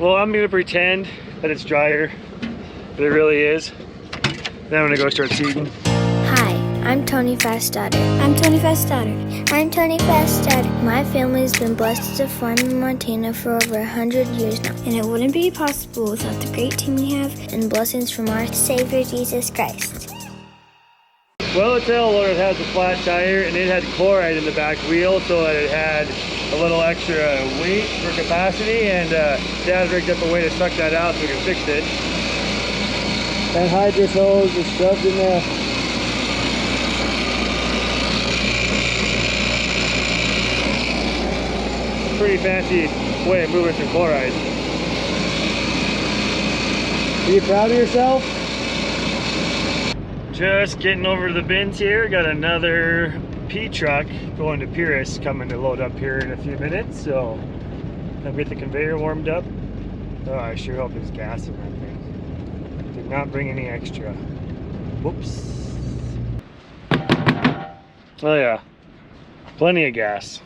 Well, I'm gonna pretend that it's drier, but it really is. Then I'm gonna go start seeding. Hi, I'm Tony Fastdaughter. I'm Tony Fastdaughter. I'm Tony Fastdaughter. My family's been blessed to farm in Montana for over 100 years now, and it wouldn't be possible without the great team we have and blessings from our Savior Jesus Christ. Well, the tail loader has a flat tire, and it had chloride in the back wheel, so that it had a little extra weight for capacity, and Dad rigged up a way to suck that out so we can fix it. And hydrous hose is shoved in there. Pretty fancy way of moving through chloride. Are you proud of yourself? Just getting over to the bins here. Got another P truck going to Pyrrhus coming to load up here in a few minutes. So I'll get the conveyor warmed up. Oh, I sure hope there's gas in that thing. Did not bring any extra. Whoops. Oh yeah, plenty of gas.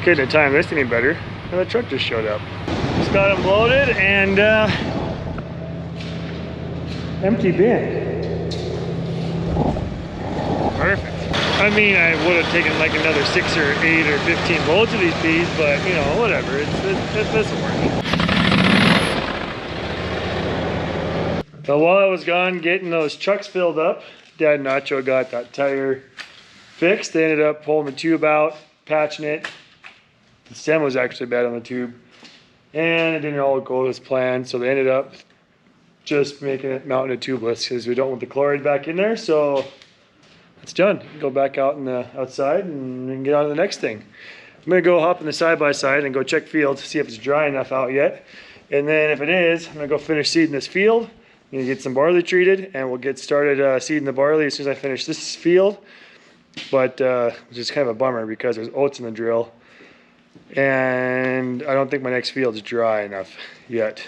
Couldn't have timed this any better. And the truck just showed up. Just got them loaded and empty bin. Perfect. I mean, I would have taken like another 6 or 8 or 15 loads of these bees, but you know, whatever. This will work. So while I was gone getting those trucks filled up, Dad and Nacho got that tire fixed. They ended up pulling the tube out, patching it. The stem was actually bad on the tube, and it didn't all go as planned, so they ended up just making it mounting a tubeless because we don't want the chloride back in there. So it's done. Go back out in the outside and get on to the next thing. I'm gonna go hop in the side-by-side and go check field to see if it's dry enough out yet, and then if it is, I'm gonna go finish seeding this field. I'm gonna get some barley treated, and we'll get started seeding the barley as soon as I finish this field. But it's just kind of a bummer because there's oats in the drill. And I don't think my next field's dry enough yet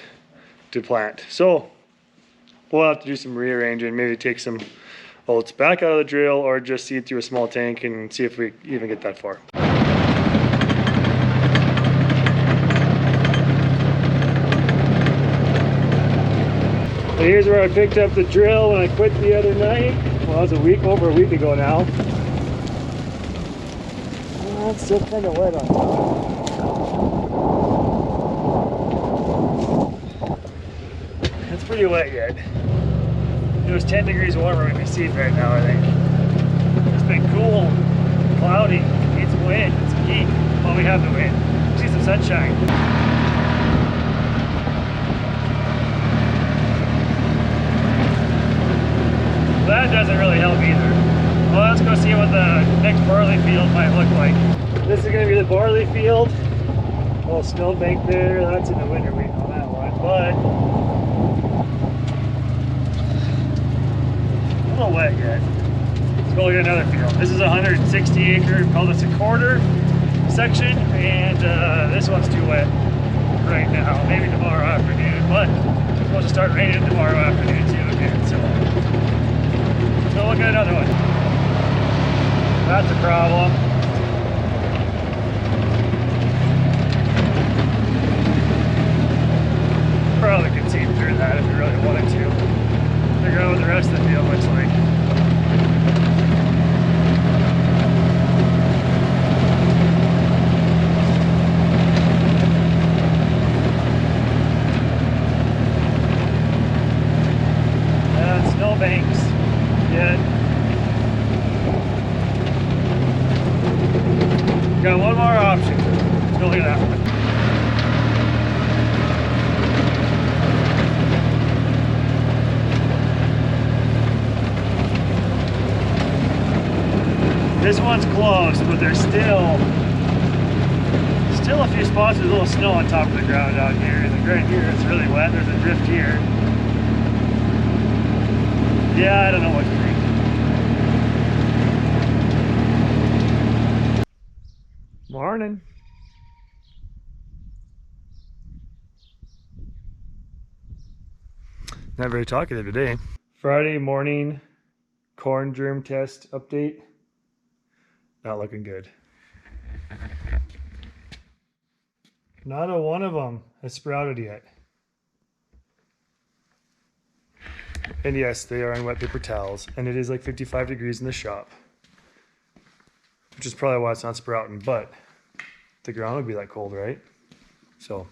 to plant. So we'll have to do some rearranging, maybe take some oats back out of the drill or just seed through a small tank and see if we even get that far. So here's where I picked up the drill when I quit the other night. Well, that was over a week ago now. Well, it's still kind of wet on top. It's pretty wet yet. It was 10 degrees warmer when we seed right now, I think. It's been cool, cloudy, it's wind, it's heat. Well, we have the wind. See some sunshine. That doesn't really help either. Well, let's go see what the next barley field might look like. This is going to be the barley field. A little snowbank there. That's in the winter wheat on that one, but a little wet yet. Let's go look at another field. This is a 160 acre, call this a quarter section, and this one's too wet right now. Maybe tomorrow afternoon, but it's supposed to start raining tomorrow afternoon too again. So let's go look at another one. That's a problem. Probably could see through that if we really wanted to. Figure out what the rest of the field looks like. Snowbanks yet. Got one more option. Let's go look at that one. This one's close, but there's still a few spots with a little snow on top of the ground out here. And right here it's really wet. There's a drift here. Yeah, I don't know what to think. Morning. Not very talkative today. Friday morning corn germ test update. Not looking good. Not a one of them has sprouted yet. And yes, they are on wet paper towels, and it is like 55 degrees in the shop, which is probably why it's not sprouting, but the ground would be that cold, right? So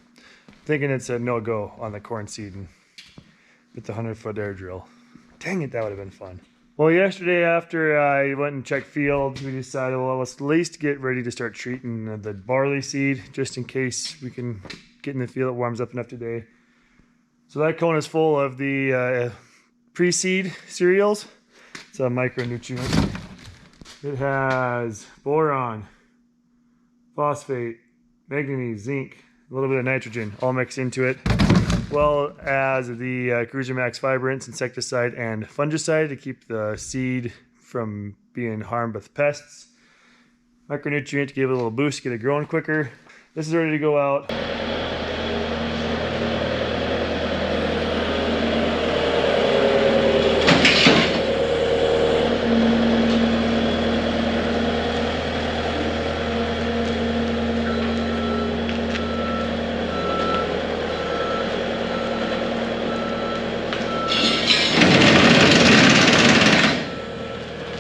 thinking it's a no-go on the corn seeding with the 100-foot air drill. Dang it, that would have been fun. Well, yesterday after I went and checked field, we decided, well, let's at least get ready to start treating the barley seed, just in case we can get in the field. It warms up enough today. So that cone is full of the pre-seed cereals. It's a micronutrient. It has boron, phosphate, manganese, zinc, a little bit of nitrogen, all mixed into it, as well as the Cruiser Max Fibrants, insecticide, and fungicide to keep the seed from being harmed with pests. Micronutrient to give it a little boost, get it growing quicker. This is ready to go out.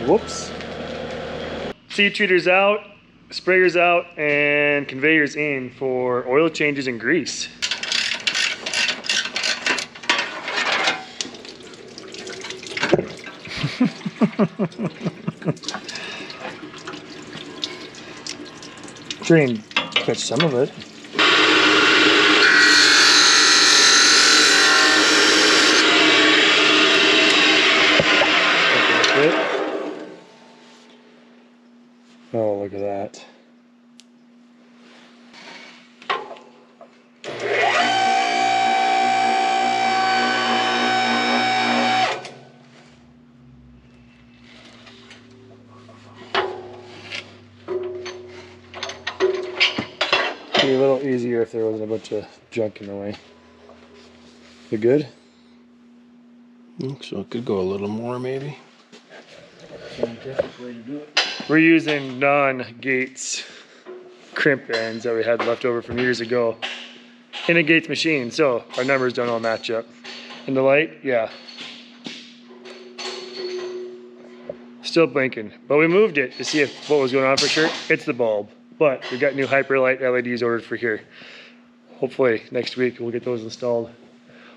Whoops. Seed treaters out, sprayers out, and conveyors in for oil changes and grease. Try and catch some of it. Oh, look at that. It'd be a little easier if there wasn't a bunch of junk in the way. You good? So it could go a little more, maybe. Scientific way to do it. We're using non-Gates crimp ends that we had left over from years ago in a Gates machine, so our numbers don't all match up. In the light, yeah. Still blinking, but we moved it to see if what was going on for sure. It's the bulb, but we got new Hyperlight LEDs ordered for here. Hopefully next week we'll get those installed.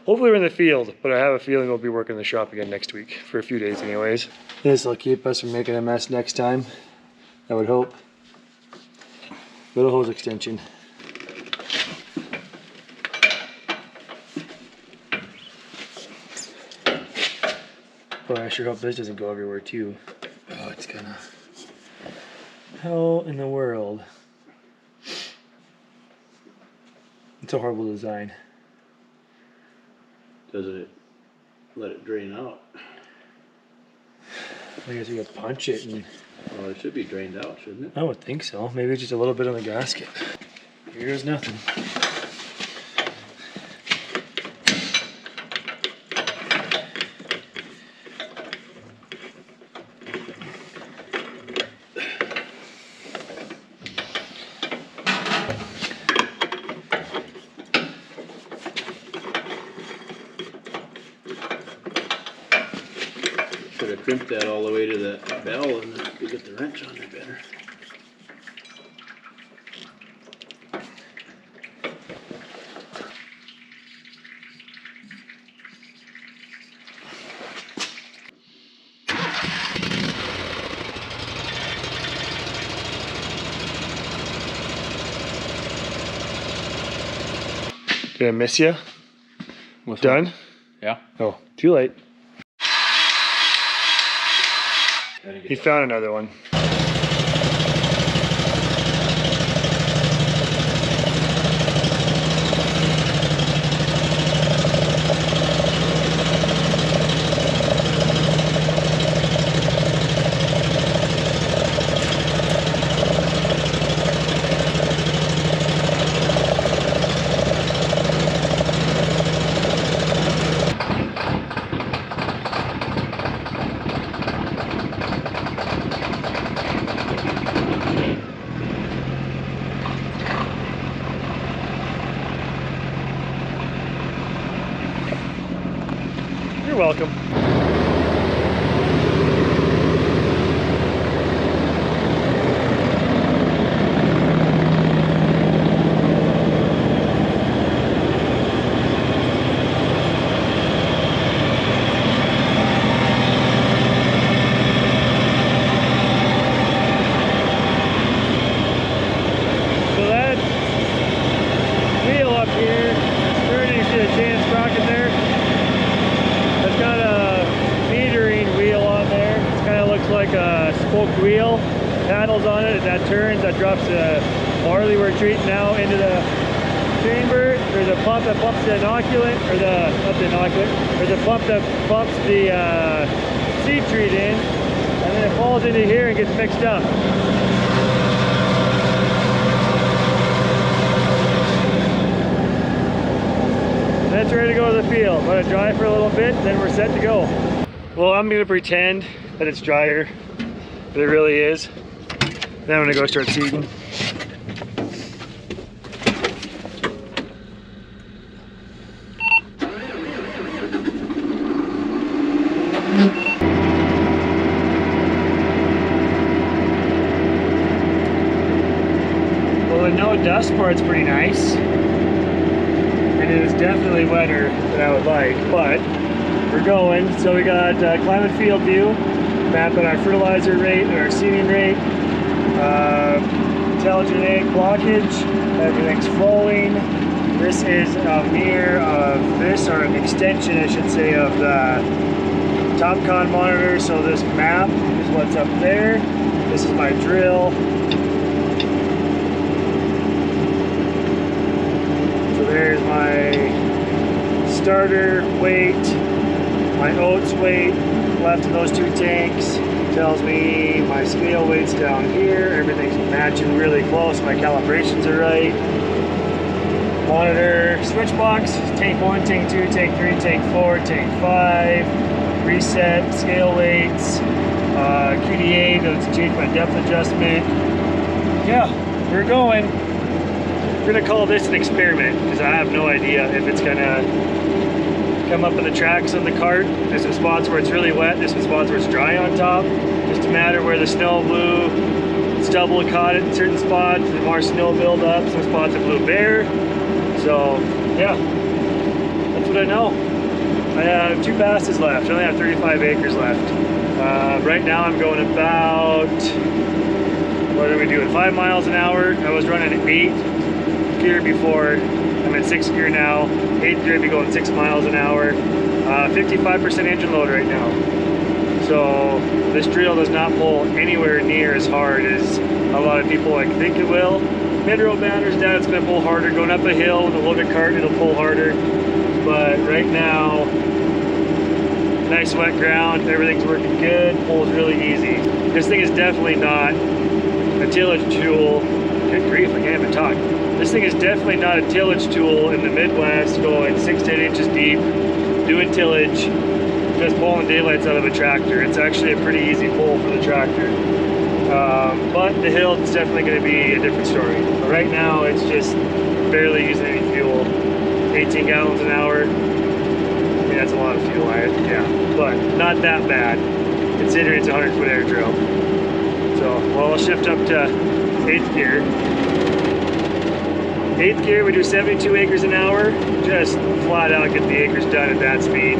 Hopefully we're in the field, but I have a feeling we'll be working in the shop again next week, for a few days anyways. This will keep us from making a mess next time, I would hope. Little hose extension. Boy, I sure hope this doesn't go everywhere too. Oh, it's gonna. How in the world? It's a horrible design. Does it let it drain out? I guess we could punch it and... Well, it should be drained out, shouldn't it? I would think so. Maybe just a little bit on the gasket. Here's nothing. Should have crimped that all the way to the bell and then we get the wrench on there better. Did I miss you? Done? Yeah. Oh, too late. He found another one. You're welcome. Wheel, paddles on it, and that turns, that drops the barley we're treating now into the chamber. There's a pump that pumps the inoculant, or not the inoculant, there's a pump that pumps the seed treat in, and then it falls into here and gets mixed up. That's ready to go to the field. Let it dry for a little bit, then we're set to go. Well, I'm going to pretend that it's drier. But it really is. Then I'm gonna go start seeding. Well, the no dust part's pretty nice. And it is definitely wetter than I would like, but we're going. So we got climate field view. Mapping our fertilizer rate and our seeding rate, intelligent egg blockage, everything's flowing. This is a mirror of this, or an extension I should say, of the TopCon monitor. So this map is what's up there. This is my drill. So there's my starter weight, my oats weight. Left of those two tanks tells me my scale weight's down here. Everything's matching really close. My calibrations are right. Monitor switch box, tank 1, tank 2, tank 3, tank 4, tank 5. Reset, scale weights, QDA to change my depth adjustment. Yeah, we're going. We're gonna call this an experiment because I have no idea if it's gonna come up in the tracks on the cart. There's some spots where it's really wet, there's some spots where it's dry on top. Just a matter where the snow blew, stubble caught it in certain spots, and more snow build up, some spots it blew bare. So yeah, that's what I know. I have 2 passes left, I only have 35 acres left. Right now I'm going about, what are we doing, 5 miles an hour. I was running 8 gear before. I'm in 6th gear now. 8th gear, I'd be going 6 miles an hour. 55% engine load right now. So this drill does not pull anywhere near as hard as a lot of people like think it will. Mid-road batters down, it's going to pull harder. Going up a hill with a loaded cart, it'll pull harder. But right now, nice wet ground, everything's working good, pulls really easy. This thing is definitely not a tillage tool. Good grief, I can't even talk. This thing is definitely not a tillage tool in the Midwest, going 6 to 8 inches deep, doing tillage, just pulling daylights out of a tractor. It's actually a pretty easy pull for the tractor. But the hill, it's definitely going to be a different story. But right now, it's just barely using any fuel. 18 gallons an hour. I mean, that's a lot of fuel, yeah. But not that bad, considering it's a 100-foot air drill. So, well, I'll shift up to 8th gear. 8th gear, we do 72 acres an hour. Just flat out get the acres done at that speed.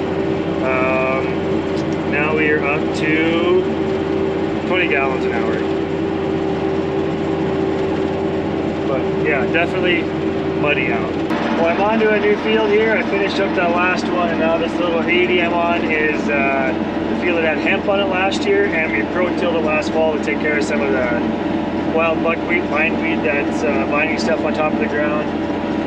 Now we are up to 20 gallons an hour. But yeah, definitely muddy out. Well, I'm on to a new field here. I finished up that last one, and now this little 80 I'm on is the field that had hemp on it last year, and we pro-tilled it last fall to take care of some of the wild buckwheat, bindweed that's binding stuff on top of the ground.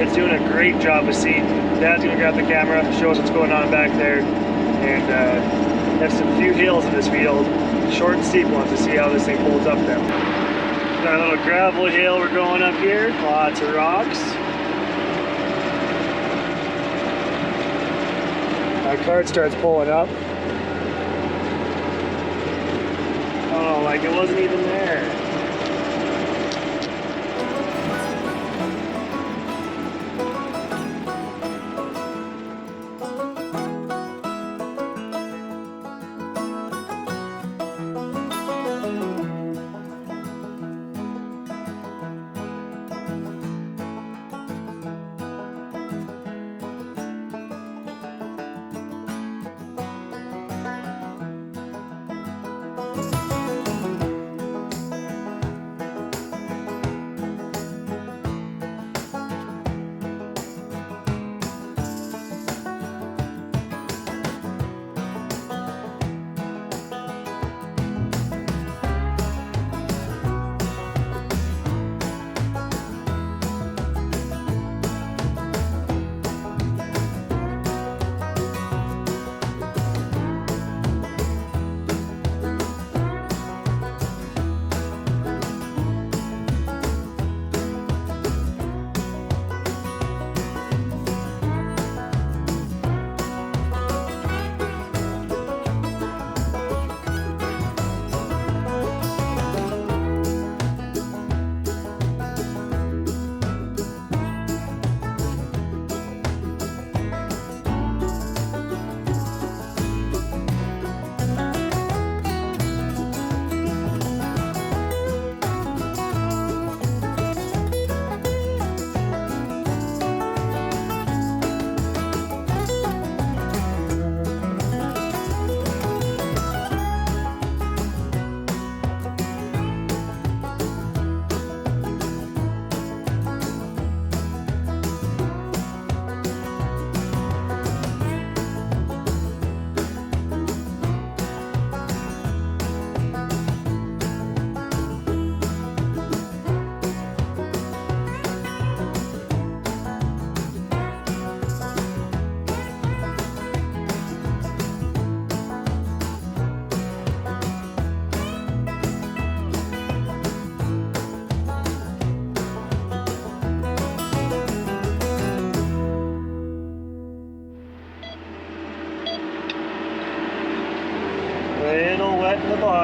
It's doing a great job of seed. Dad's gonna grab the camera, show us what's going on back there, and have some few hills in this field, short and steep ones, to see how this thing pulls up them. Got a little gravel hill we're going up here, lots of rocks. My cart starts pulling up. Oh, like it wasn't even there.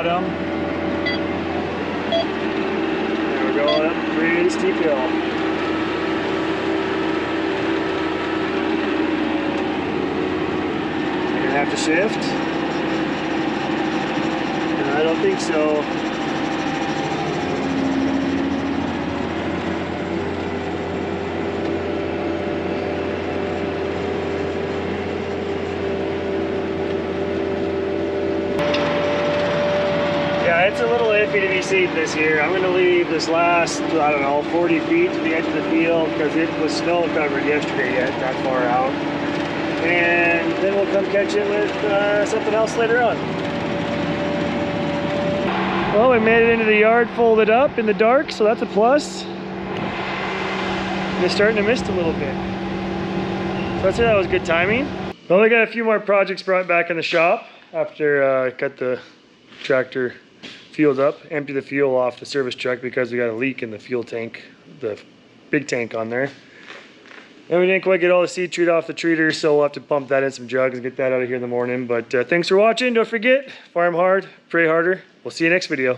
bottom. And we're going up a pretty steep hill. Gonna have to shift? I don't think so. Yeah, it's a little iffy to be seeding this year. I'm going to leave this last, I don't know, 40 feet to the edge of the field because it was snow covered yesterday yet, that far out. And then we'll come catch it with something else later on. Well, we made it into the yard folded up in the dark, so that's a plus. It's starting to mist a little bit. So I'd say that was good timing. Well, we got a few more projects brought back in the shop after I cut the tractor fueled up, empty the fuel off the service truck because we got a leak in the fuel tank, the big tank on there. And we didn't quite get all the seed treat off the treater, so we'll have to pump that in some jugs and get that out of here in the morning. But thanks for watching. Don't forget, farm hard, pray harder. We'll see you next video.